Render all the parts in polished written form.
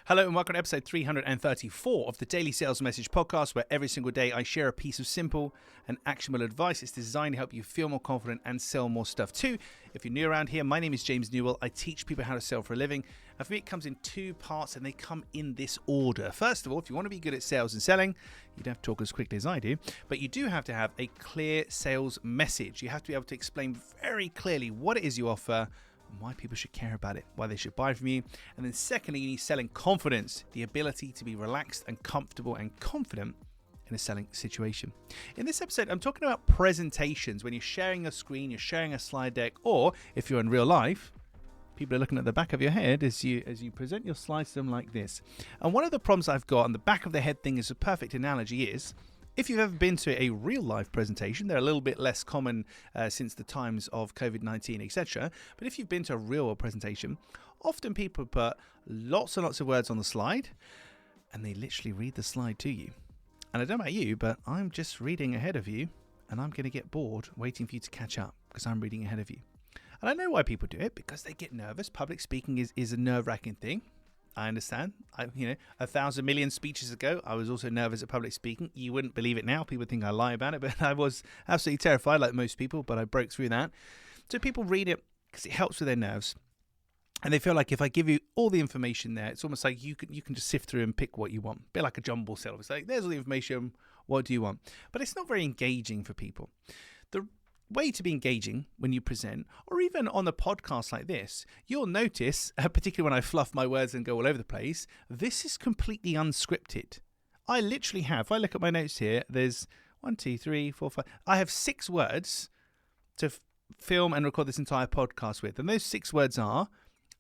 Hello and welcome to episode 334 of the Daily Sales Message podcast, where every single day I share a piece of simple and actionable advice. It's designed to help you feel more confident and sell more stuff too. If you're new around here, my name is James Newell. I teach people how to sell for a living. And for me, it comes in two parts and they come in this order. First of all, if you want to be good at sales and selling, you don't have to talk as quickly as I do, but you do have to have a clear sales message. You have to be able to explain very clearly what it is you offer, why people should care about it, why they should buy from you. And then secondly, you need selling confidence, the ability to be relaxed and comfortable and confident in a selling situation. In this episode, I'm talking about presentations. When you're sharing a screen, you're sharing a slide deck, or if you're in real life, people are looking at the back of your head as you present your slides to them like this. And one of the problems I've got on the back of the head thing is a perfect analogy is, if you've ever been to a real life presentation, they're a little bit less common since the times of COVID-19, etc. But if you've been to a real world presentation, often people put lots and lots of words on the slide and they literally read the slide to you. And I don't know about you, but I'm just reading ahead of you and I'm going to get bored waiting for you to catch up because I'm reading ahead of you. And I know why people do it, because they get nervous. Public speaking is a nerve-wracking thing. I understand. 1,000 million speeches ago, I was also nervous at public speaking. You wouldn't believe it now. People think I lie about it, but I was absolutely terrified like most people, but I broke through that. So people read it because it helps with their nerves. And they feel like if I give you all the information there, it's almost like you can just sift through and pick what you want. A bit like a jumble cell. It's like, there's all the information. What do you want? But it's not very engaging for people. The way to be engaging when you present, or even on a podcast like this, you'll notice, particularly when I fluff my words and go all over the place, this is completely unscripted. I literally have, if I look at my notes here, there's 1, 2, 3, 4, 5. I have 6 words to film and record this entire podcast with. And those 6 words are,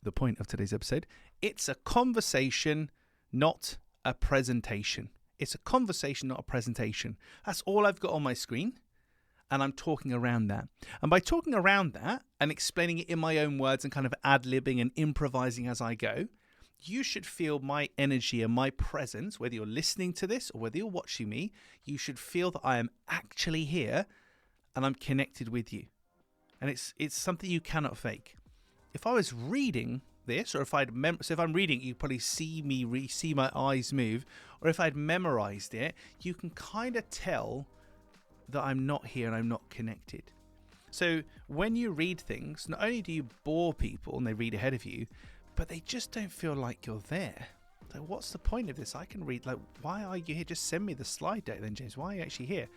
the point of today's episode, it's a conversation, not a presentation. It's a conversation, not a presentation. That's all I've got on my screen. And I'm talking around that. And by talking around that and explaining it in my own words and kind of ad-libbing and improvising as I go, you should feel my energy and my presence, whether you're listening to this or whether you're watching me, you should feel that I am actually here and I'm connected with you. And it's something you cannot fake. If I was reading this, or if if I'm reading, you probably see me, see my eyes move, or if I'd memorized it, you can kind of tell that I'm not here and I'm not connected. So when you read things, not only do you bore people and they read ahead of you, but they just don't feel like you're there. So what's the point of this? I can read, like, why are you here? Just send me the slide deck then, James. Why are you actually here?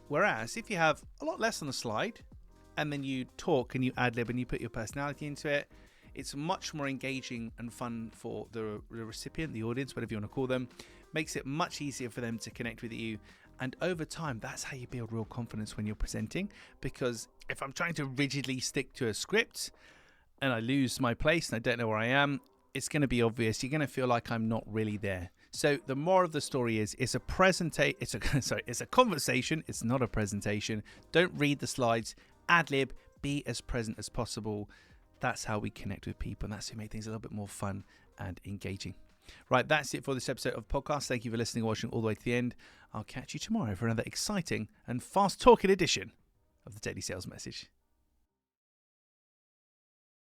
Whereas if you have a lot less on the slide and then you talk and you ad-lib and you put your personality into it, it's much more engaging and fun for the recipient, the audience, whatever you want to call them. Makes it much easier for them to connect with you. And over time, that's how you build real confidence when you're presenting. Because if I'm trying to rigidly stick to a script and I lose my place and I don't know where I am, it's going to be obvious. You're going to feel like I'm not really there. So the moral of the story is, it's a conversation. It's not a presentation. Don't read the slides. Ad-lib. Be as present as possible. That's how we connect with people. And that's how we make things a little bit more fun and engaging. Right, that's it for this episode of podcast. Thank you for listening and watching all the way to the end. I'll catch you tomorrow for another exciting and fast-talking edition of the Daily Sales Message.